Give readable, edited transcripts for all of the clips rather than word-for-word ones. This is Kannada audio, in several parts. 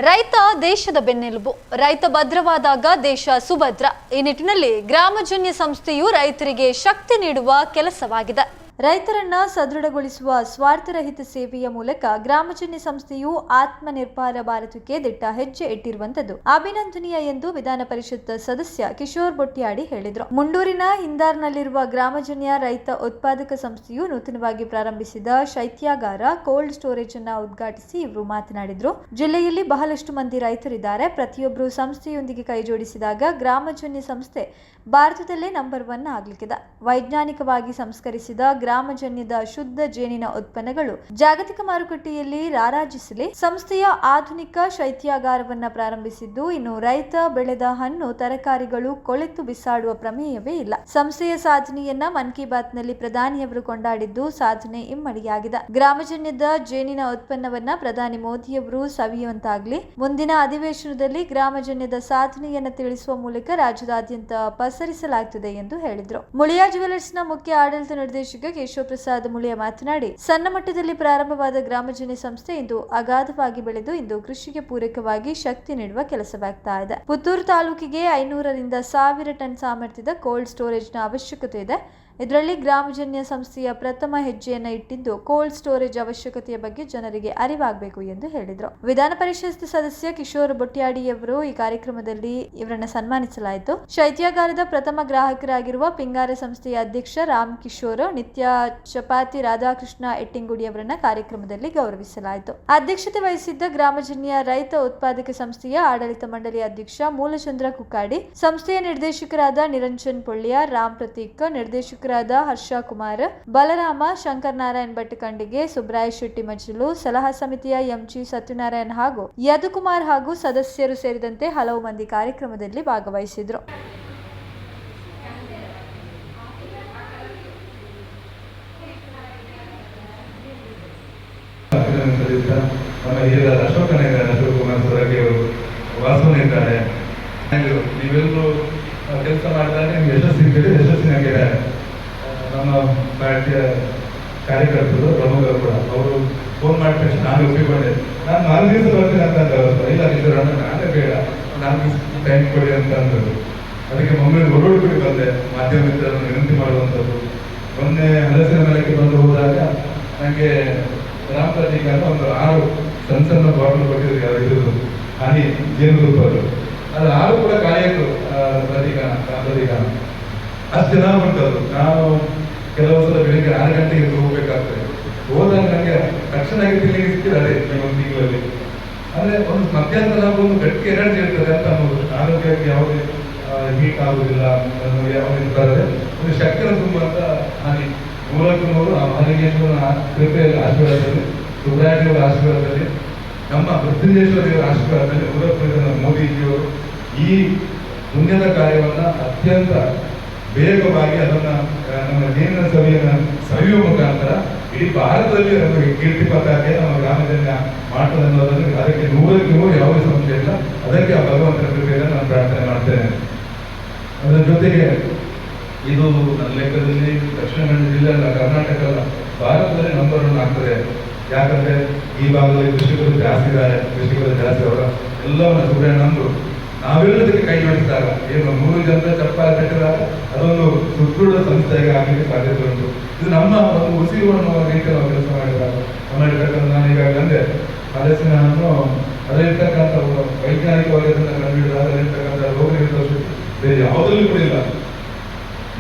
ರೈತ ದೇಶದ ಬೆನ್ನೆಲುಬು. ರೈತ ಭದ್ರವಾದಾಗ ದೇಶ ಸುಭದ್ರ. ಈ ನಿಟ್ಟಿನಲ್ಲಿ ಗ್ರಾಮಜನ್ಯ ಸಂಸ್ಥೆಯು ರೈತರಿಗೆ ಶಕ್ತಿ ನೀಡುವ ಕೆಲಸವಾಗಿದೆ. ರೈತರನ್ನ ಸದೃಢಗೊಳಿಸುವ ಸ್ವಾರ್ಥರಹಿತ ಸೇವೆಯ ಮೂಲಕ ಗ್ರಾಮಜನ್ಯ ಸಂಸ್ಥೆಯು ಆತ್ಮನಿರ್ಭರ ಭಾರತಕ್ಕೆ ದಿಟ್ಟ ಹೆಜ್ಜೆ ಇಟ್ಟಿರುವಂತದ್ದು ಅಭಿನಂದನೀಯ ಎಂದು ವಿಧಾನ ಪರಿಷತ್ ಸದಸ್ಯ ಕಿಶೋರ್ ಬೊಟ್ಯಾಡಿ ಹೇಳಿದರು. ಮುಂಡೂರಿನ ಹಿಂದಾರ್ನಲ್ಲಿರುವ ಗ್ರಾಮಜನ್ಯ ರೈತ ಉತ್ಪಾದಕ ಸಂಸ್ಥೆಯು ನೂತನವಾಗಿ ಪ್ರಾರಂಭಿಸಿದ ಶೈತ್ಯಾಗಾರ ಕೋಲ್ಡ್ ಸ್ಟೋರೇಜ್ ಅನ್ನು ಉದ್ಘಾಟಿಸಿ ಇವರು ಮಾತನಾಡಿದರು. ಜಿಲ್ಲೆಯಲ್ಲಿ ಬಹಳಷ್ಟು ಮಂದಿ ರೈತರಿದ್ದಾರೆ. ಪ್ರತಿಯೊಬ್ಬರು ಸಂಸ್ಥೆಯೊಂದಿಗೆ ಕೈಜೋಡಿಸಿದಾಗ ಗ್ರಾಮಜನ್ಯ ಸಂಸ್ಥೆ ಭಾರತದಲ್ಲೇ ನಂಬರ್ 1 ಆಗಲಿಕ್ಕಿದೆ. ವೈಜ್ಞಾನಿಕವಾಗಿ ಸಂಸ್ಕರಿಸಿದ ಗ್ರಾಮಜನ್ಯದ ಶುದ್ಧ ಜೇನಿನ ಉತ್ಪನ್ನಗಳು ಜಾಗತಿಕ ಮಾರುಕಟ್ಟೆಯಲ್ಲಿ ರಾರಾಜಿಸಲಿ ಸಂಸ್ಥೆಯ ಆಧುನಿಕ ಶೈತ್ಯಾಗಾರವನ್ನ ಪ್ರಾರಂಭಿಸಿದ್ದು, ಇನ್ನು ರೈತ ಬೆಳೆದ ಹಣ್ಣು ತರಕಾರಿಗಳು ಕೊಳೆತು ಬಿಸಾಡುವ ಪ್ರಮೇಯವೇ ಇಲ್ಲ. ಸಂಸ್ಥೆಯ ಸಾಧನೆಯನ್ನ ಮನ್ ಕಿ ಬಾತ್ ನಲ್ಲಿ ಪ್ರಧಾನಿಯವರು ಕೊಂಡಾಡಿದ್ದು ಸಾಧನೆ ಇಮ್ಮಡಿಯಾಗಿದೆ. ಗ್ರಾಮಜನ್ಯದ ಜೇನಿನ ಉತ್ಪನ್ನವನ್ನ ಪ್ರಧಾನಿ ಮೋದಿಯವರು ಸವಿಯುವಂತಾಗಲಿ. ಮುಂದಿನ ಅಧಿವೇಶನದಲ್ಲಿ ಗ್ರಾಮಜನ್ಯದ ಸಾಧನೆಯನ್ನ ತಿಳಿಸುವ ಮೂಲಕ ರಾಜ್ಯದಾದ್ಯಂತ ಪಸರಿಸಲಾಗುತ್ತದೆ ಎಂದು ಹೇಳಿದರು. ಮುಳಿಯಾ ಜ್ಯುವೆಲರ್ಸ್ನ ಮುಖ್ಯ ಆಡಳಿತ ನಿರ್ದೇಶಕ ಕೇಶವ ಪ್ರಸಾದ್ ಮುಳಿಯಾ ಮಾತನಾಡಿ, ಸಣ್ಣ ಮಟ್ಟದಲ್ಲಿ ಪ್ರಾರಂಭವಾದ ಗ್ರಾಮಜನ್ಯ ಸಂಸ್ಥೆ ಇಂದು ಅಗಾಧವಾಗಿ ಬೆಳೆದು ಇಂದು ಕೃಷಿಗೆ ಪೂರಕವಾಗಿ ಶಕ್ತಿ ನೀಡುವ ಕೆಲಸವಾಗ್ತಾ ಇದೆ. ಪುತ್ತೂರು ತಾಲೂಕಿಗೆ 500ರಿಂದ 1000 ಟನ್ ಸಾಮರ್ಥ್ಯದ ಕೋಲ್ಡ್ ಸ್ಟೋರೇಜ್ನ ಅವಶ್ಯಕತೆ ಇದೆ. ಇದರಲ್ಲಿ ಗ್ರಾಮಜನ್ಯ ಸಂಸ್ಥೆಯ ಪ್ರಥಮ ಹೆಜ್ಜೆಯನ್ನು ಇಟ್ಟಿದ್ದು ಕೋಲ್ಡ್ ಸ್ಟೋರೇಜ್ ಅವಶ್ಯಕತೆಯ ಬಗ್ಗೆ ಜನರಿಗೆ ಅರಿವಾಗಬೇಕು ಎಂದು ಹೇಳಿದರು. ವಿಧಾನ ಪರಿಷತ್ ಸದಸ್ಯ ಕಿಶೋರ್ ಬೊಟ್ಯಾಡಿಯವರು ಈ ಕಾರ್ಯಕ್ರಮದಲ್ಲಿ ಇವರನ್ನ ಸನ್ಮಾನಿಸಲಾಯಿತು. ಶೈತ್ಯಾಗಾರದ ಪ್ರಥಮ ಗ್ರಾಹಕರಾಗಿರುವ ಪಿಂಗಾರ ಸಂಸ್ಥೆಯ ಅಧ್ಯಕ್ಷ ರಾಮ್ ಕಿಶೋರ್, ನಿತ್ಯ ಚಪಾತಿ ರಾಧಾಕೃಷ್ಣ ಎಟ್ಟಿಂಗುಡಿ ಅವರನ್ನ ಕಾರ್ಯಕ್ರಮದಲ್ಲಿ ಗೌರವಿಸಲಾಯಿತು. ಅಧ್ಯಕ್ಷತೆ ವಹಿಸಿದ್ದ ಗ್ರಾಮಜನ್ಯ ರೈತ ಉತ್ಪಾದಕ ಸಂಸ್ಥೆಯ ಆಡಳಿತ ಮಂಡಳಿ ಅಧ್ಯಕ್ಷ ಮೂಲಚಂದ್ರ ಕುಕ್ಕಾಡಿ, ಸಂಸ್ಥೆಯ ನಿರ್ದೇಶಕರಾದ ನಿರಂಜನ್ ಪೊಳ್ಳಿಯ, ರಾಮ್ ಪ್ರತೀಕ್, ನಿರ್ದೇಶಕ ಹರ್ಷ ಕುಮಾರ್, ಬಲರಾಮ, ಶಂಕರ್ ನಾರಾಯಣ್ ಭಟ್ಟಕಂಡಿಗೆ, ಸುಬ್ರಾಯ ಶೆಟ್ಟಿ ಮಜ್ಜಲು, ಸಲಹಾ ಸಮಿತಿಯ ಎಂಜಿ ಸತ್ಯನಾರಾಯಣ್ ಹಾಗೂ ಯದುಕುಮಾರ್ ಹಾಗೂ ಸದಸ್ಯರು ಸೇರಿದಂತೆ ಹಲವು ಮಂದಿ ಕಾರ್ಯಕ್ರಮದಲ್ಲಿ ಭಾಗವಹಿಸಿದ್ರು. ನೀವೆಲ್ಲರೂ ಕೆಲಸ ಮಾಡಿದಾಗ ನಿಮ್ಗೆ ಯಶಸ್ಸಿನಾಗಿದೆ. ನಮ್ಮ ಪಾರ್ಟಿಯ ಕಾರ್ಯಕರ್ತರು ಪ್ರಮುಖರು ಕೂಡ ಅವರು ಫೋನ್ ಮಾಡಿದ ತಕ್ಷಣ ನಾನು ಒಪ್ಪಿಕೊಂಡೆ. ನಾನು 4 ದಿವಸ ಬರ್ತೀನಿ ಅಂತ ಇಲ್ಲ ನಿಜರಣ್ಣ ನಾನೇ ಬೇಡ, 4 ದಿವಸ ಟೈಮ್ ಕೊಡಿ ಅಂತ ಅಂದರು. ಅದಕ್ಕೆ ಒಮ್ಮೆ ಓಡೋಡಿ ಬಂದೆ. ಮಾಧ್ಯಮ ಮಿತ್ರರನ್ನು ವಿನಂತಿ ಮಾಡುವಂಥದ್ದು. ಮೊನ್ನೆ ಹಲಸಿನ ಮೇಳಕ್ಕೆ ಬಂದು ಹೋದಾಗ ನನಗೆ ರಾಮ್ ಪ್ರತೀಕ ಅಂತ ಒಂದು 6 ಸಣ್ಣ ಬಾಟಲ್ ಕೊಟ್ಟಿದ್ರು. ಇದು ಹನಿ ಜೇನುತುಪ್ಪದ್ದು ಅದು 6 ಕೂಡ ಕಾಯಿತು. ಪ್ರತೀಕ ಅಷ್ಟು ಚೆನ್ನಾಗಿ ಉಂಟದು. ನಾನು ಕೆಲವು ಸಲ ಬೆಳಿಗ್ಗೆ 6 ಗಂಟೆಗೆ ಹೋಗ್ಬೇಕಾಗ್ತದೆ. ಹೋದಾಗ ನನಗೆ ತಕ್ಷಣ ತಿನ್ಲಿಕ್ಕೆ ಸಿಕ್ಕಿದೆ ಅದೇ ಒಂದು ತಿಂಗಳಲ್ಲಿ. ಅಂದರೆ ಒಂದು ಮಧ್ಯಾಹ್ನದ ಒಂದು ಗಟ್ಟಿ ಎನರ್ಜಿ ಇರ್ತದೆ ಅಂತ ಅನ್ನೋದು. ಆರೋಗ್ಯಕ್ಕೆ ಯಾವುದೇ ಹೀಟ್ ಆಗುವುದಿಲ್ಲ, ಯಾವುದೇ ಬರದೆ ಒಂದು ಶಕ್ತಿನ ತುಂಬುವಂತ ಹಾನಿ. 100ಕ್ಕೆ 100 ಮಹಾಲಿಂಗೇಶ್ವರನ ಕೃಪೆಯಲ್ಲಿ ಆಶೀರ್ವಾದದಲ್ಲಿ, ಸುಬ್ರಾಯದೇವರ ಆಶೀರ್ವಾದದಲ್ಲಿ, ನಮ್ಮ ಮೃತ್ಯುಂಜೇಶ್ವರ ದೇವರ ಆಶೀರ್ವಾದದಲ್ಲಿ, 100 ಮೋದಿಜಿಯವರು ಈ ಪುಣ್ಯದ ಕಾರ್ಯವನ್ನು ಅತ್ಯಂತ ಬೇಗವಾಗಿ ಅದನ್ನ ನಮ್ಮ ಜೇನಿನ ಸವಿಯುವ ಮುಖಾಂತರ ಇಡೀ ಭಾರತದಲ್ಲಿ ನಮಗೆ ಕೀರ್ತಿ ಪತಾಕೆ ನಮ್ಮ ಗ್ರಾಮಜನ್ಯ ಮಾಡ್ತದೆ ಅನ್ನೋದನ್ನು ಅದಕ್ಕೆ 100ಕ್ಕೆ 100 ಯಾವುದೇ ಸಂಶಯ ಇಲ್ಲ. ಅದಕ್ಕೆ ಆ ಭಗವಂತನ ಕೃಪೆಯನ್ನು ನಾನು ಪ್ರಾರ್ಥನೆ ಮಾಡ್ತೇನೆ. ಅದರ ಜೊತೆಗೆ ಇದು ನನ್ನ ಲೆಕ್ಕದಲ್ಲಿ ದಕ್ಷಿಣ ಕನ್ನಡ ಜಿಲ್ಲೆ ಅಲ್ಲ, ಕರ್ನಾಟಕ ಅಲ್ಲ, ಭಾರತದಲ್ಲಿ ನಂಬರ್ 1 ಆಗ್ತದೆ. ಯಾಕಂದ್ರೆ ಈ ಭಾಗದಲ್ಲಿ ಕೃಷಿಕರು ಜಾಸ್ತಿ ಇದ್ದಾರೆ. ಕೃಷಿಕರು ಜಾಸ್ತಿ ಅವರ ಎಲ್ಲವನ್ನ ಸುಬ್ರಹ್ಮಣ್ಯ ನಂಬರು ನಾವೆಲ್ಲದಕ್ಕೆ ಕೈ ಜೋಡಿಸಿದಾಗ ಏನು 100 ಜನರ ಚಪ್ಪಾಳೆ ಕಟ್ಟಿದಾಗ ಅದೊಂದು ಸುದೃಢ ಸಂಸ್ಥೆಗೆ ಆಗಲಿಕ್ಕೆ ಸಾಧ್ಯತೆ ಉಂಟು. ಇದು ನಮ್ಮ ಒಂದು ಉಸಿರುವನ್ನು ರೀತಿಯಲ್ಲಿ ನಾವು ಕೆಲಸ ಮಾಡಿದಾಗ ಮಾಡಿರ್ತಕ್ಕಂಥ ನಾನು ಈಗಾಗಲೇ ಅಂದ್ರೆ ಹಲಸಿನ ಹಣ್ಣು ಅದರಲ್ಲಿರ್ತಕ್ಕಂಥ ವೈಜ್ಞಾನಿಕವಾಗಿ ಅದನ್ನು ಕಂಡುಹಿಡಿದಾಗ ಅದರಲ್ಲಿರ್ತಕ್ಕಂಥ ರೋಗ ನಿರೋಧಕ ಬೇರೆ ಯಾವುದಲ್ಲೂ ಕೂಡ ಇಲ್ಲ.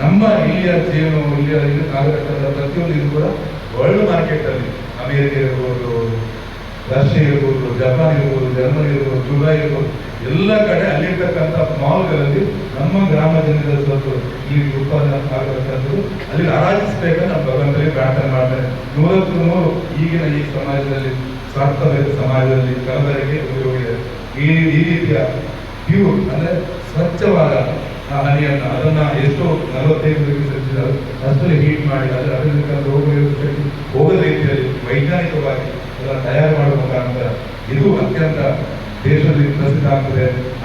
ನಮ್ಮ ಇಲ್ಲಿಯ ಜೀವನ ಇಲ್ಲಿಯ ಆಗತಕ್ಕಂಥ ಪ್ರತಿಯೊಂದು ಇದು ಕೂಡ ವರ್ಲ್ಡ್ ಮಾರ್ಕೆಟಲ್ಲಿ ಅಮೇರಿಕ ಇರ್ಬೋದು, ರಷ್ಯಾ ಇರ್ಬೋದು, ಜಪಾನ್ ಇರ್ಬೋದು, ಜರ್ಮನಿ ಇರ್ಬೋದು, ದುಬೈ ಇರ್ಬೋದು, ಎಲ್ಲ ಕಡೆ ಅಲ್ಲಿರ್ತಕ್ಕಂಥ ಮಾಲ್ಗಳಲ್ಲಿ ನಮ್ಮ ಗ್ರಾಮಜನ್ಯದ ಸ್ವಲ್ಪ ಈ ಉತ್ಪಾದನೆ ಆಗತಕ್ಕಂಥದ್ದು ಅಲ್ಲಿ ಆರಾಧಿಸಬೇಕಂತ ನಮ್ಮ ಭಗವಂತನಿಗೆ ಪ್ರಾರ್ಥನೆ ಮಾಡ್ತಾರೆ. 100ಕ್ಕೆ 100 ಈಗಿನ ಈ ಸಮಾಜದಲ್ಲಿ, ಸ್ವಾರ್ಥರಹಿತ ಸಮಾಜದಲ್ಲಿ ಕಲಬೆರಕೆ ಹೋಗಿದೆ. ಈ ರೀತಿಯ ಪ್ಯೂರ್ ಅಂದ್ರೆ ಸ್ವಚ್ಛವಾದ ಹನಿಯನ್ನ ಅದನ್ನ ಎಷ್ಟೋ 45 ಡಿಗ್ರಿ ಸೆಲ್ಸಿಯಸ್ ಅಷ್ಟರಲ್ಲಿ ಹೀಟ್ ಮಾಡಿ ಅದರಿಂದ ರೋಗ ನಿರೋಧಕ ಹೋಗದ ರೀತಿಯಲ್ಲಿ ವೈಜ್ಞಾನಿಕವಾಗಿ ಅದನ್ನು ತಯಾರು ಮಾಡುವ ಮುಖಾಂತರ ಇದು ಅತ್ಯಂತ ದೇಶದಲ್ಲಿ ಪ್ರಸಿದ್ಧ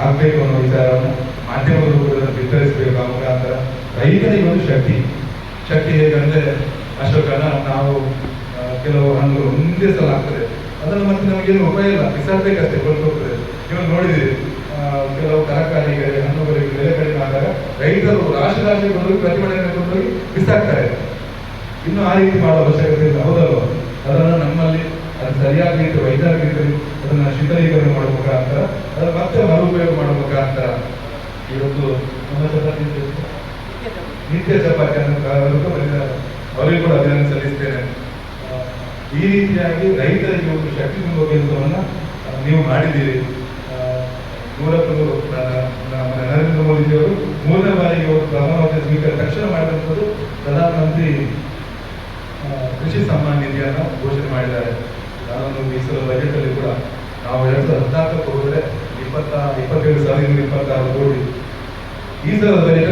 ಆಗಬೇಕು ಅನ್ನೋ ವಿಚಾರವನ್ನು ಮಾಧ್ಯಮಗಳು ಕೂಡ ಬಿತ್ತರಿಸಬೇಕು. ಆ ಮುಖಾಂತರ ರೈತನಿಗೆ ಒಂದು ಶಕ್ತಿ ಹೇಗಂದ್ರೆ ಅಶೋಕನ ನಾವು ಕೆಲವು ಹಣ್ಣುಗಳು ಒಂದೇ ಸಲ ಆಗ್ತದೆ, ಅದನ್ನು ಮತ್ತೆ ನಮಗೇನು ಉಪಾಯ ಇಲ್ಲ, ಬಿಸಾಡ್ಬೇಕಷ್ಟೇ, ಕೊಟ್ಟು ಹೋಗ್ತದೆ. ನೋಡಿದ್ದೀರಿ, ಕೆಲವು ತರಕಾರಿಗಳಿಗೆ ಹಣ್ಣುಗಳಿಗೆ ಬೆಲೆ ಕಡಿಮೆ ಆದಾಗ ರೈತರು ರಾಶಿ ಕೊಂಡೋಗಿ ಪ್ರತಿಭಟನೆ ಕೊಂಡೋಗಿ ಬಿಸಾಕ್ತಾರೆ. ಇನ್ನು ಆ ರೀತಿ ಮಾಡುವ ಅವಶ್ಯಕತೆ ಇಲ್ಲ, ಹೌದಲ್ವ? ಅದನ್ನು ನಮ್ಮಲ್ಲಿ ಅದು ಸರಿಯಾದ ರೀತಿ ವೈಜ್ಞಾನಿಕ ರೀತಿಯಲ್ಲಿ ಅದನ್ನು ಶೀತಲೀಕರಣ ಮಾಡುವ ಮುಖಾಂತರ ಅದನ್ನು ಮತ್ತೆ ಮರುಪಯೋಗ ಮಾಡುವ ಮುಖಾಂತರ ಇವತ್ತು ನಮ್ಮ ಚಪಾತಿ ನಿತ್ಯ ಚಪಾತಿಯನ್ನು ಅವರಿಗೂ ಕೂಡ ಅಭಿನಂದನೆ ಸಲ್ಲಿಸ್ತೇನೆ. ಈ ರೀತಿಯಾಗಿ ರೈತರಿಗೆ ಒಂದು ಶಕ್ತಿ ತುಂಬುವ ಕೆಲಸವನ್ನು ನೀವು ಮಾಡಿದ್ದೀರಿ. 100ಕ್ಕೆ 100 ನರೇಂದ್ರ ಮೋದಿಜಿಯವರು 3ನೇ ಬಾರಿಗೆ ಅವರು ಪ್ರಧಾನಮಂತ್ರಿ ಸ್ವೀಕಾರ ತಕ್ಷಣ ಮಾಡಿದಂಥದ್ದು ಪ್ರಧಾನಮಂತ್ರಿ ಕೃಷಿ ಸಮ್ಮಾನ್ ನಿಧಿಯನ್ನು ಘೋಷಣೆ ಮಾಡಿದ್ದಾರೆ. ನಾನೊಂದು ಈ ಸಲ ಬಜೆಟ್ ಅಲ್ಲಿ ಕೂಡ ನಾವು 2014 ಹೋದರೆ 27,226 ಕೋಟಿ, ಈ ಸಲದ ಬಜೆಟ್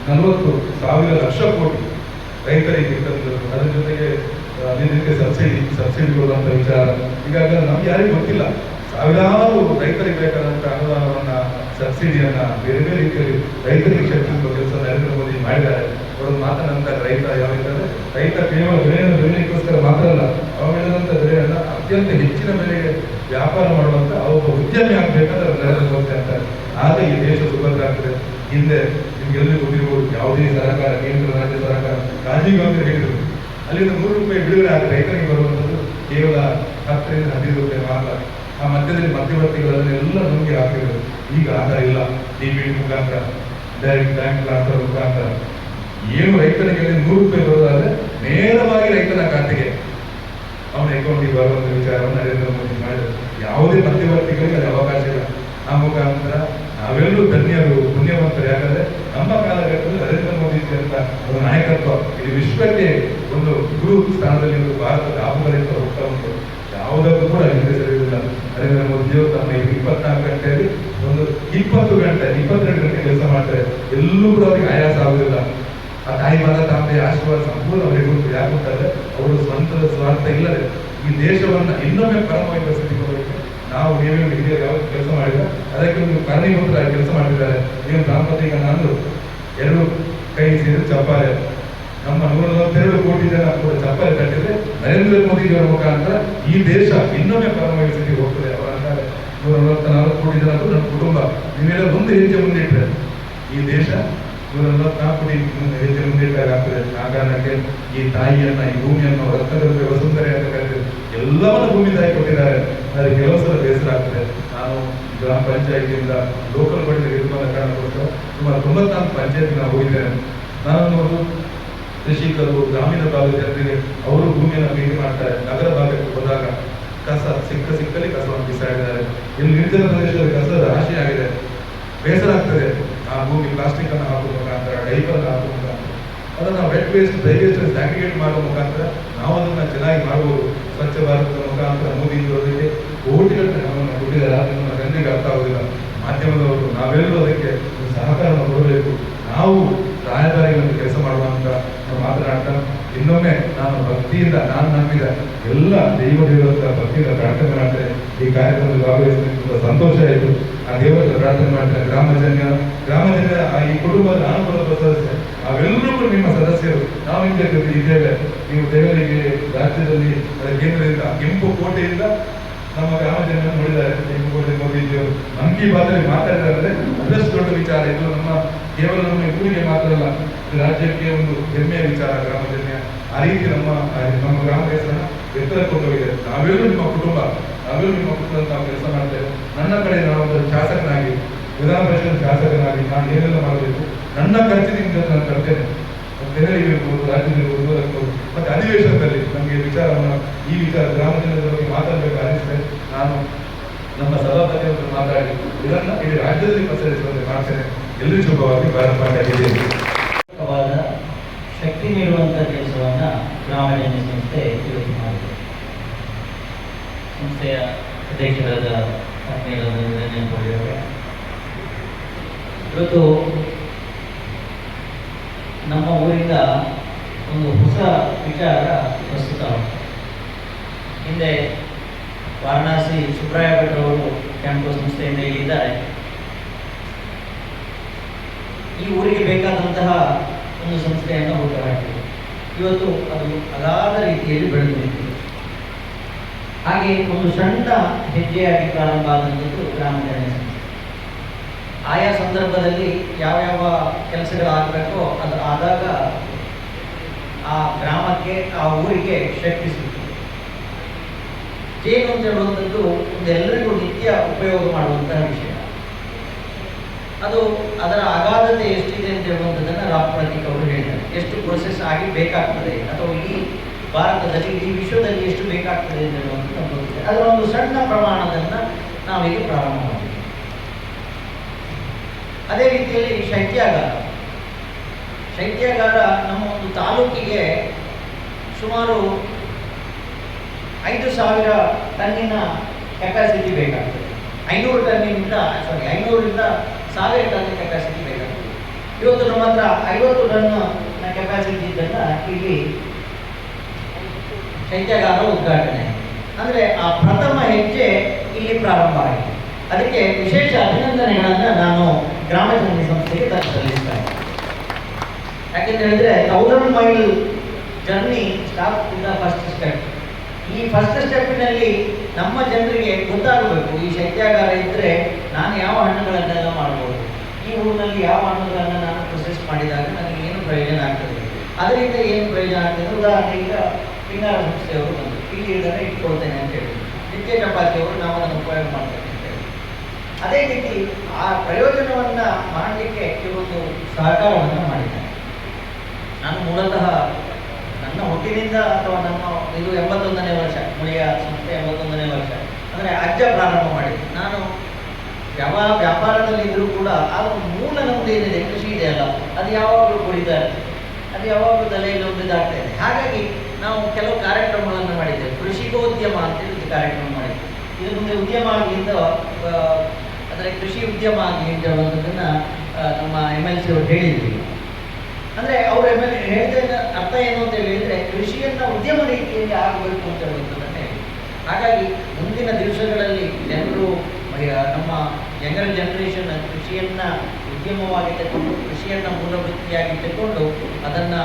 2,40,000 ಲಕ್ಷ ಕೋಟಿ ರೈತರಿಗೆ ಇರ್ತಕ್ಕಂಥದ್ದು. ಅದರ ಜೊತೆಗೆ ನಿಧಿಗೆ ಸಬ್ಸಿಡಿ ಕೊಡುವಂಥ ವಿಚಾರ. ಈಗಾಗಲೇ ನಮ್ಗೆ ಯಾರಿಗೂ ಗೊತ್ತಿಲ್ಲ, ಸಾವಿರಾರು ರೈತರಿಗೆ ಬೇಕಾದಂಥ ಅನುದಾನವನ್ನ ಸಬ್ಸಿಡಿಯನ್ನ ಬೇರೆ ಬೇರೆ ರೀತಿಯಲ್ಲಿ ರೈತರಿಗೆ ಶಕ್ತಿ ಕೆಲಸ ನರೇಂದ್ರ ಮೋದಿ ಮಾಡಿದ್ದಾರೆ. ಅವರು ಮಾತನಾಡಿದಾಗ ರೈತ ಯಾವ ರೈತ ಕೇವಲ ಬೆಳೆಯನ್ನು ಬೆಳೆಯಲಿಕ್ಕೋಸ್ಕರ ಮಾತ್ರ ಅಲ್ಲ, ಅವ ಬೆಳೆದಂಥ ಬೆಳೆಯನ್ನ ಅತ್ಯಂತ ಹೆಚ್ಚಿನ ಬೆಲೆಗೆ ವ್ಯಾಪಾರ ಮಾಡುವಂತ ಒಬ್ಬ ಉದ್ಯಮಿ ಆಗ್ಬೇಕಾದ್ರೆ ನರೇಂದ್ರ ಮೋದಿ ಅಂತಾರೆ. ಆಗ ಈ ದೇಶ ಸುಭದ್ರ ಆಗ್ತದೆ. ಹಿಂದೆ ನಿಮ್ಗೆಲ್ಲರಿಗೂ ಗೊತ್ತಿರ್ಬೋದು, ಯಾವುದೇ ಸರ್ಕಾರ, ಕೇಂದ್ರ ರಾಜ್ಯ ಸರ್ಕಾರ ರಾಜೀವ್ ಗಾಂಧಿ ಹೇಳಿದರು, ಅಲ್ಲಿಂದ 100 ರೂಪಾಯಿ ಬಿಡುಗಡೆ ಆಗ ರೈತರಿಗೆ ಬರುವಂಥದ್ದು ಕೇವಲ 10ರಿಂದ 15 ರೂಪಾಯಿ ಮಾತ್ರ. ಆ ಮಧ್ಯದಲ್ಲಿ ಮಧ್ಯವರ್ತಿಗಳನ್ನೆಲ್ಲ ನಮಗೆ ಹಾಕಿದ್ರು. ಈಗ ಆಗ ಇಲ್ಲ, ಡಿಬಿಟಿ ಮುಖಾಂತರ, ಡೈರೆಕ್ಟ್ ಬ್ಯಾಂಕ್ ಟ್ರಾನ್ಸ್ಫರ್ ಮುಖಾಂತರ ಏನು ರೈತನಿಗೆ 100 ರೂಪಾಯಿ ಬರೋದಾದ್ರೆ ನೇರವಾಗಿ ರೈತನ ಖಾತೆಗೆ ಅವನ ಅಕೌಂಟಿಗೆ ಬರುವಂಥ ವಿಚಾರವನ್ನು ನರೇಂದ್ರ ಮೋದಿ ಮಾಡಿದರು. ಯಾವುದೇ ಮಧ್ಯವರ್ತಿಗಳಿಗೆ ಅದು ಅವಕಾಶ ಇಲ್ಲ. ಆ ಮುಖಾಂತರ ನಾವೆಲ್ಲರೂ ಧನ್ಯರು, ಪುಣ್ಯವಂತರು. ಯಾಕಂದ್ರೆ ನಮ್ಮ ಕಾಲಘಟ್ಟದಲ್ಲಿ ನರೇಂದ್ರ ಮೋದಿಜಿ ಅಂತ ಒಂದು ನಾಯಕತ್ವ ಇದು ವಿಶ್ವಕ್ಕೆ ಒಂದು ಗುರು ಸ್ಥಾನದಲ್ಲಿ ಭಾರತದ ಆಪುಗಳಿಂದ ಹೋಗ್ತಾ ಉಂಟು. ಯಾವುದಕ್ಕೂ ಕೂಡ ಹಿಂದೆ ಸರಿಯಿಲ್ಲ. ನರೇಂದ್ರ ಮೋದಿಯವರು ತಮ್ಮ 24 ಗಂಟೆಯಲ್ಲಿ ಒಂದು 20 ಗಂಟೆ 22 ಗಂಟೆ ಕೆಲಸ ಮಾಡ್ತಾರೆ. ಎಲ್ಲೂ ಕೂಡ ಅವರಿಗೆ ಆಯಾಸ ಆಗುದಿಲ್ಲ. ಆ ತಾಯಿ ಮಾತಾ ತಂದೆಯ ಆಶೀರ್ವಾದ ಸಂಪೂರ್ಣ ಅವರಿಗೆ ಗೊತ್ತು. ಯಾಕಂತಂದ್ರೆ ಅವರು ಸ್ವಂತದ ಸ್ವಾರ್ಥ ಇಲ್ಲದೆ ಈ ದೇಶವನ್ನ ಇನ್ನೊಮ್ಮೆ ಪರಮವಾಗಿ ಪರಿಸ್ಥಿತಿಗೆ ನಾವು ನೀವೇನು ಹಿರಿಯರು ಯಾವ ಕೆಲಸ ಮಾಡಿದ್ರೆ ಅದಕ್ಕೆ ಒಂದು ಕಾರಣೀಭೂತರಾಗಿ ಕೆಲಸ ಮಾಡಿದ್ದಾರೆ. ಏನು ದಾಂಪತ್ಯ ನಾನು 2 ಕೈ ಸೇರಿ ಚಪ್ಪಾಳೆ, ನಮ್ಮ 142 ಕೋಟಿ ಜನ ಕೂಡ ಚಪ್ಪಾಳೆ ತಟ್ಟಿದ್ರೆ ನರೇಂದ್ರ ಮೋದಿಜಿಯವರ ಮುಖಾಂತರ ಈ ದೇಶ ಇನ್ನೊಮ್ಮೆ ಪರಮವಾಗಿ ಸ್ಥಿತಿಗೆ ಹೋಗ್ತದೆ. ಅವರ ಅಂತಾರೆ 144 ಕೋಟಿ ಜನ ನಮ್ಮ ಕುಟುಂಬ ನೀವೆಲ್ಲ ಒಂದು ಹೆಜ್ಜೆ ಮುಂದೆ ಇಟ್ಟರೆ ಈ ದೇಶ 144 ಕೋಟಿ ಹೆಜ್ಜೆ ಮುಂದೆ ಇಟ್ಟಾಗ ಆಗ್ತದೆ. ಆ ಕಾರಣಕ್ಕೆ ಈ ತಾಯಿಯನ್ನ, ಈ ಭೂಮಿಯನ್ನು ರತ್ನಗರ್ಭೆ ವಸುಂಧರೆ ಅಂತ ಕರೆದು ಎಲ್ಲವನ್ನ ಭೂಮಿ ತಾಯಿ ಕೊಟ್ಟಿದ್ದಾರೆ. ಆದರೆ ಕೆಲವು ಸಲ ಬೇಸರ ಆಗ್ತದೆ. ನಾನು ಗ್ರಾಮ ಪಂಚಾಯತಿಯಿಂದ ಲೋಕಲ್ ಬಾಡಿ ನಿರ್ಮಾಣ ಕಾರಣಕ್ಕೋಸ್ಕರ ಸುಮಾರು 94 ಪಂಚಾಯತ್ಗೆ ನಾವು ಹೋಗಿದ್ದೇನೆ. ನಾನು ಕೃಷಿಕರು, ಗ್ರಾಮೀಣ ಭಾಗದ ಜನರಿಗೆ ಅವರು ಭೂಮಿಯನ್ನು ಭೇಟಿ ಮಾಡ್ತಾರೆ. ನಗರ ಭಾಗಕ್ಕೆ ಹೋದಾಗ ಕಸ ಸಿಕ್ಕಲ್ಲಿ ಕಸವನ್ನು ಬಿಸಾಡಿದ್ದಾರೆ. ಇಲ್ಲಿ ನಿರ್ಜನ ಪ್ರದೇಶದಲ್ಲಿ ಕಸದ ರಾಶಿ ಆಗಿದೆ. ಬೇಸರ ಆಗ್ತದೆ. ಆ ಭೂಮಿ ಪ್ಲಾಸ್ಟಿಕ್ ಅನ್ನು ಹಾಕುವ ಮುಖಾಂತರ, ಡೈಪರ್ ಹಾಕುವ ಮುಖಾಂತರ, ಅದನ್ನು ವೆಟ್ ವೇಸ್ಟ್, ಡ್ರೈ ವೇಸ್ಟ್ ಸ್ಯಾಗ್ರಿಗೇಟ್ ಮಾಡುವ ಮುಖಾಂತರ ನಾವು ಅದನ್ನು ಚೆನ್ನಾಗಿ ಮಾಡಬಹುದು. ಸ್ವಚ್ಛ ಭಾರತದ ಮುಖಾಂತರ ಮೋದಿಯವರಿಗೆ ಕೋಟಿಗಟ್ಟಲೆ ಹಣವನ್ನು ಕೊಟ್ಟಿದ್ದಾರೆ. ಅದನ್ನು ಜನರಿಗೆ ಅರ್ಥ ಆಗುವುದಿಲ್ಲ. ಮಾಧ್ಯಮದವರು ನಾವೆಲ್ಲರೂ ಅದಕ್ಕೆ ಸಹಕಾರವನ್ನು ಕೊಡಬೇಕು. ನಾವು ರಾಯಭಾರಿಗಳನ್ನು ಕೆಲಸ ಮಾಡುವಂತ ಮಾತನಾಡ್ತಾ ಇನ್ನೊಮ್ಮೆ ನಾನು ಭಕ್ತಿಯಿಂದ, ನಾನು ನಂಬಿದ ಎಲ್ಲ ದೇವದೇವರ ಭಕ್ತಿಯಿಂದ ಪ್ರಾರ್ಥನೆ ಮಾಡ್ತೇನೆ. ಈ ಕಾರ್ಯಕ್ರಮದಲ್ಲಿ ಭಾಗವಹಿಸಲಿಕ್ಕೆ ತುಂಬ ಸಂತೋಷ ಆಯಿತು. ಆ ದೇವರ ಪ್ರಾರ್ಥನೆ ಮಾಡ್ತೇನೆ. ಗ್ರಾಮ ಜನ ಈ ಕುಟುಂಬದ ನಾನು ಕೂಡ ಸದಸ್ಯ, ನಾವೆಲ್ಲರೂ ಕೂಡ ನಿಮ್ಮ ಸದಸ್ಯರು. ನಾವು ನಿಮ್ಮ ಜೊತೆ ಇದ್ದೇವೆ. ನೀವು ದೆಹಲಿಗೆ, ರಾಜ್ಯದಲ್ಲಿ, ಕೇಂದ್ರದಿಂದ, ಕೆಂಪು ಕೋಟೆಯಿಂದ ನಮ್ಮ ಗ್ರಾಮ ಜನ ನೋಡಿದ್ದಾರೆ. ಕೆಂಪು ಕೋಟೆ ಮೋದಿಜಿಯವರು ಮನ್ ಕಿ ಬಾತಲ್ಲಿ ಮಾತಾಡಿದ್ದಾರೆ. ಅದಷ್ಟು ದೊಡ್ಡ ವಿಚಾರ ಇದು. ನಮ್ಮ ಕೇವಲ ನಮ್ಮ ಊರಿಗೆ ಮಾತ್ರ ಅಲ್ಲ, ರಾಜ್ಯಕ್ಕೆ ಒಂದು ಹೆಮ್ಮೆಯ ವಿಚಾರ ಗ್ರಾಮ ಜನ. ಆ ರೀತಿ ನಮ್ಮ ಗ್ರಾಮದ ಹೆಸರನ್ನ ಎತ್ತರ ಕೊಂಡೋಗಿದೆ. ನಾವೆಲ್ಲರೂ ನಿಮ್ಮ ಕುಟುಂಬ, ನಾವೆಲ್ಲರೂ ನಿಮ್ಮ ಕುಟುಂಬ ನಾವು ಕೆಲಸ ಮಾಡ್ತೇವೆ. ನನ್ನ ಕಡೆ ನಾನು ಒಂದು ಶಾಸಕನಾಗಿ, ವಿಧಾನ ಪರಿಷತ್ ಶಾಸಕನಾಗಿ ನಾನು ಏನೆಲ್ಲ ಮಾಡಬೇಕು ನನ್ನ ಖರ್ಚಿನಿಂದ ನಾನು ತರ್ತೇನೆ. ದೆಹಲಿಗೆ ಇರ್ಬೋದು, ರಾಜ್ಯದಲ್ಲಿರ್ಬೋದು, ಮತ್ತೆ ಅಧಿವೇಶನದಲ್ಲಿ ನಮಗೆ ವಿಚಾರವನ್ನು ಈ ವಿಚಾರ ಗ್ರಾಮ ಜನರ ಬಗ್ಗೆ ಮಾತಾಡಬೇಕು ಅನಿಸಿದ್ರೆ ನಾನು ನಮ್ಮ ಸಭಾಪತಿಯವರು ಮಾತಾಡಿ ಇದನ್ನ ಇಡೀ ರಾಜ್ಯದಲ್ಲಿ ಪ್ರಸರಿಸುವಂತೆ ಮಾಡ್ತೇನೆ. ಎಲ್ಲರೂ ಶುಭವಾಗಿ ಪ್ರಾರಂಭ ಮಾಡಿದ್ದೇನೆ. ಶಕ್ತಿ ನೀಡುವಂಥ ಕೆಲಸವನ್ನು ಗ್ರಾಮಜನ್ಯ ಸಂಸ್ಥೆ ಇವತ್ತು ಮಾಡಿದೆ. ಸಂಸ್ಥೆಯ ಅಧ್ಯಕ್ಷರಾದ ನೆನಪುಗಳಿವೆ. ಇವತ್ತು ನಮ್ಮ ಊರಿಂದ ಒಂದು ಹೊಸ ವಿಚಾರ ಪ್ರಸ್ತುತ ಉಂಟು. ಹಿಂದೆ ವಾರಣಾಸಿ ಸುಬ್ರಾಯ ಭಟ್ ಅವರು ಕ್ಯಾಂಪಸ್ ಸಂಸ್ಥೆಯಿಂದ ಇಲ್ಲಿದ್ದಾರೆ. ಈ ಊರಿಗೆ ಬೇಕಾದಂತಹ ಒಂದು ಸಂಸ್ಥೆಯನ್ನು ಹುಟ್ಟು ಹಾಕಿದೆ. ಇವತ್ತು ಅದು ಅಗಾಧ ರೀತಿಯಲ್ಲಿ ಬೆಳೆದು ನಿಂತಿದೆ. ಹಾಗೆ ಒಂದು ಸಣ್ಣ ಹೆಜ್ಜೆಯಾಗಿ ಪ್ರಾರಂಭ ಆದಂಥದ್ದು ಗ್ರಾಮಜನ್ಯ ಸಂಸ್ಥೆ. ಆಯಾ ಸಂದರ್ಭದಲ್ಲಿ ಯಾವ ಕೆಲಸಗಳಾಗಬೇಕೋ ಅದು ಆದಾಗ ಆ ಗ್ರಾಮಕ್ಕೆ, ಆ ಊರಿಗೆ ಶಕ್ತಿ ಸಿಗ್ತದೆ. ಜೇನು ಅಂತ ಹೇಳುವಂಥದ್ದು ಒಂದು ಎಲ್ಲರಿಗೂ ನಿತ್ಯ ಉಪಯೋಗ ಮಾಡುವಂತಹ ವಿಷಯ. ಅದು ಅದರ ಅಗಾಧತೆ ಎಷ್ಟಿದೆ ಅಂತ ಹೇಳುವಂಥದ್ದನ್ನು ರಾಮ್ ಪ್ರತೀಕ್ ಅವರು ಹೇಳಿದ್ದಾರೆ. ಎಷ್ಟು ಪ್ರೊಸೆಸ್ ಆಗಿ ಬೇಕಾಗ್ತದೆ, ಅಥವಾ ಇಡೀ ಭಾರತದಲ್ಲಿ, ಇಡೀ ವಿಶ್ವದಲ್ಲಿ ಎಷ್ಟು ಬೇಕಾಗ್ತದೆ ಅಂತ ಹೇಳುವಂಥದ್ದು ನಮ್ಗೆ ಗೊತ್ತಿದೆ. ಅದರ ಒಂದು ಸಣ್ಣ ಪ್ರಮಾಣದನ್ನು ನಾವೀಗ ಪ್ರಾರಂಭ ಮಾಡಿದ್ದೀವಿ. ಅದೇ ರೀತಿಯಲ್ಲಿ ಶೈತ್ಯಾಗಾರ ನಮ್ಮ ಒಂದು ತಾಲೂಕಿಗೆ ಸುಮಾರು 5,000 ಟನ್ನಿನ ಕೆಪಾಸಿಟಿ ಬೇಕಾಗ್ತದೆ. 500ರಿಂದ 1,000 ಟನ್ ಕೆಪಾಸಿಟಿ ಬೇಕಾಗ್ತದೆ. ಇವತ್ತು ನಮ್ಮ ಹತ್ರ 50 ಟನ್ ಕೆಪಾಸಿಟಿ ಇದ್ದನ್ನು ಇಲ್ಲಿ ಶೈತ್ಯಾಗಾರ ಉದ್ಘಾಟನೆ, ಅಂದರೆ ಆ ಪ್ರಥಮ ಹೆಜ್ಜೆ ಇಲ್ಲಿ ಪ್ರಾರಂಭ ಆಗಿದೆ. ಅದಕ್ಕೆ ವಿಶೇಷ ಅಭಿನಂದನೆಗಳನ್ನು ನಾನು ಗ್ರಾಮಜನ್ಯ ಸಂಸ್ಥೆಗೆ ಸಲ್ಲಿಸ್ತೇನೆ. ಯಾಕೆಂತ ಹೇಳಿದ್ರೆ 1000 mile journey start in the first step. ಈ ಫಸ್ಟ್ ಸ್ಟೆಪ್ಪಿನಲ್ಲಿ ನಮ್ಮ ಜನರಿಗೆ ಗೊತ್ತಾಗಬೇಕು, ಈ ಶೈತ್ಯಾಗಾರ ಇದ್ದರೆ ನಾನು ಯಾವ ಹಣ್ಣುಗಳನ್ನೆಲ್ಲ ಮಾಡ್ಬೋದು, ಈ ಊರಿನಲ್ಲಿ ಯಾವ ಹಣ್ಣುಗಳನ್ನು ನಾನು ಪ್ರೊಸೆಸ್ ಮಾಡಿದಾಗ ನನಗೆ ಏನು ಪ್ರಯೋಜನ ಆಗ್ತದೆ, ಅದರಿಂದ ಏನು ಪ್ರಯೋಜನ ಆಗ್ತದೆ. ಉದಾಹರಣೆ, ಈಗ ಪಿಂಗಾರ ಸಂಸ್ಥೆಯವರು ಬಂದರು, ಇಲ್ಲಿ ಇದನ್ನು ಇಟ್ಕೊಳ್ತೇನೆ ಅಂತ ಹೇಳಿ, ನಿತ್ಯ ಚಪಾತಿಯವರು ನಾವು ಅದನ್ನು ಉಪಯೋಗ ಮಾಡ್ತೇನೆ ಅಂತ ಹೇಳಿ. ಅದೇ ರೀತಿ ಆ ಪ್ರಯೋಜನವನ್ನು ಮಾಡಲಿಕ್ಕೆ ಕೆಲವೊಂದು ಸಹಕಾರವನ್ನು ಮಾಡಿದ್ದಾರೆ. ನಾನು ಮೂಲತಃ ನನ್ನ ಹುಟ್ಟಿನಿಂದ, ಅಥವಾ ನಮ್ಮ ಇದು 81ನೇ ವರ್ಷ, ಮುಳಿಯ ಸಂಸ್ಥೆ 81ನೇ ವರ್ಷ, ಅಂದರೆ ಅಜ್ಜ ಪ್ರಾರಂಭ ಮಾಡಿದ್ದು. ನಾನು ವ್ಯಾಪಾರದಲ್ಲಿದ್ದರೂ ಕೂಡ ಆ ಒಂದು ಮೂಲ ನಮ್ಮದು ಏನಿದೆ, ಕೃಷಿ ಇದೆಯಲ್ಲ, ಅದು ಯಾವಾಗಲೂ ಕುಡಿತಾ ಇರ್ತದೆ, ಅದು ಯಾವಾಗಲೂ ತಲೆಯಲ್ಲಿ ಒಂದಿದಾಗ್ತಾ ಇದೆ. ಹಾಗಾಗಿ ನಾವು ಕೆಲವು ಕಾರ್ಯಕ್ರಮಗಳನ್ನು ಮಾಡಿದ್ದೇವೆ. ಕೃಷಿಕೋದ್ಯಮ ಅಂತೇಳಿ ಒಂದು ಕಾರ್ಯಕ್ರಮ ಮಾಡಿದ್ದೇವೆ. ಇದು ಮುಂದೆ ಉದ್ಯಮ ಆಗಲಿ ಅಂತ, ಅಂದರೆ ಕೃಷಿ ಉದ್ಯಮ ಆಗಲಿ ಅಂತ ಹೇಳುವಂಥದ್ದನ್ನು ನಮ್ಮ MLC ಅವರು ಹೇಳಿದ್ವಿ. ಅಂದರೆ ಅವರು ಹೇಳಿದ ಅರ್ಥ ಏನು ಅಂತ ಹೇಳಿದರೆ, ಕೃಷಿಯನ್ನು ಉದ್ಯಮ ರೀತಿಯಲ್ಲಿ ಆಗಬೇಕು ಅಂತ ಹೇಳುವಂಥದ್ದನ್ನೇ ಹೇಳಿ. ಹಾಗಾಗಿ ಮುಂದಿನ ದಿವಸಗಳಲ್ಲಿ ಜನರು, ನಮ್ಮ ಯಂಗರ್ ಜನರೇಷನ್ ಕೃಷಿಯನ್ನು ಉದ್ಯಮವಾಗಿ ತಗೊಂಡು, ಕೃಷಿಯನ್ನು ಮೂಲವೃತ್ತಿಯಾಗಿ ತಗೊಂಡು, ಅದನ್ನು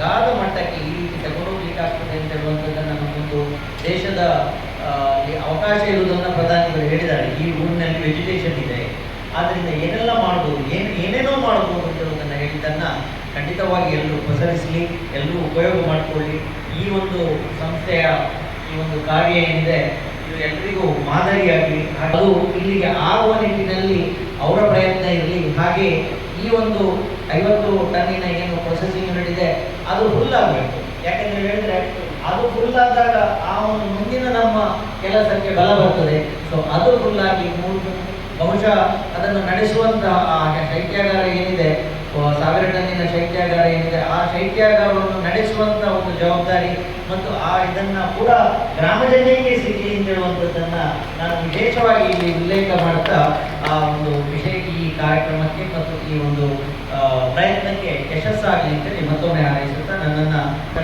ಗಾಢ ಮಟ್ಟಕ್ಕೆ ಈ ರೀತಿ ತಗೊಂಡೋಗ್ಲಿಕ್ಕಾಗ್ತದೆ ಅಂತ ಹೇಳುವಂಥದ್ದನ್ನು ನಮ್ಮೊಂದು ದೇಶದ ಅವಕಾಶ ಇರುವುದನ್ನು ಪ್ರಧಾನಿಗಳು ಹೇಳಿದ್ದಾರೆ. ಈ ಊರಿನಲ್ಲಿ ವೆಜಿಟೇಷನ್ ಇದೆ, ಆದ್ದರಿಂದ ಏನೆಲ್ಲ ಮಾಡ್ಬೋದು, ಏನೇನೋ ಮಾಡ್ಬೋದು ಅಂತ ಹೇಳುವುದನ್ನು ಹೇಳಿದ್ದನ್ನು ಖಂಡಿತವಾಗಿ ಎಲ್ಲರೂ ಪಸರಿಸಲಿ, ಎಲ್ಲರೂ ಉಪಯೋಗ ಮಾಡಿಕೊಳ್ಳಿ. ಈ ಒಂದು ಸಂಸ್ಥೆಯ ಈ ಒಂದು ಕಾರ್ಯ ಏನಿದೆ, ಇದು ಎಲ್ಲರಿಗೂ ಮಾದರಿಯಾಗಲಿ, ಅದು ಇಲ್ಲಿಗೆ ಆಗುವ ನಿಟ್ಟಿನಲ್ಲಿ ಅವರ ಪ್ರಯತ್ನ ಇರಲಿ. ಹಾಗೆ ಈ ಒಂದು 50 ಟನ್ನಿನ ಏನು ಪ್ರೊಸೆಸಿಂಗ್ ಯೂನಿಟ್ ಇದೆ, ಅದು ಫುಲ್ ಆಗಬೇಕು. ಯಾಕೆಂದರೆ ಹೇಳಿದರೆ, ಅದು ಫುಲ್ ಆದಾಗ ಆ ಒಂದು ಮುಂದಿನ ನಮ್ಮ ಕೆಲಸಕ್ಕೆ ಬಲ ಬರ್ತದೆ. ಸೊ ಅದು ಫುಲ್ಲಾಗಿ ಬಹುಶಃ ಅದನ್ನು ನಡೆಸುವಂತಹ ಆ ಶೈತ್ಯಾಗಾರ ಏನಿದೆ, 1000 ಟನ್ನಿನ ಶೈತ್ಯಾಗಾರ ಏನಿದೆ, ಆ ಶೈತ್ಯಾಗಾರವನ್ನು ನಡೆಸುವಂಥ ಒಂದು ಜವಾಬ್ದಾರಿ ಮತ್ತು ಇದನ್ನು ಕೂಡ ಗ್ರಾಮಜನ್ಯಕ್ಕೆ ಸಿಗಲಿ ಅಂತ ಹೇಳುವಂಥದ್ದನ್ನು ನಾನು ವಿಶೇಷವಾಗಿ ಇಲ್ಲಿ ಉಲ್ಲೇಖ ಮಾಡ್ತಾ, ಆ ಒಂದು ಈ ಕಾರ್ಯಕ್ರಮಕ್ಕೆ ಮತ್ತು ಈ ಒಂದು ಪ್ರಯತ್ನಕ್ಕೆ ಯಶಸ್ಸಾಗಲಿ ಅಂತೇಳಿ ಮತ್ತೊಮ್ಮೆ ಹಾರೈಸುತ್ತಾ ನನ್ನನ್ನು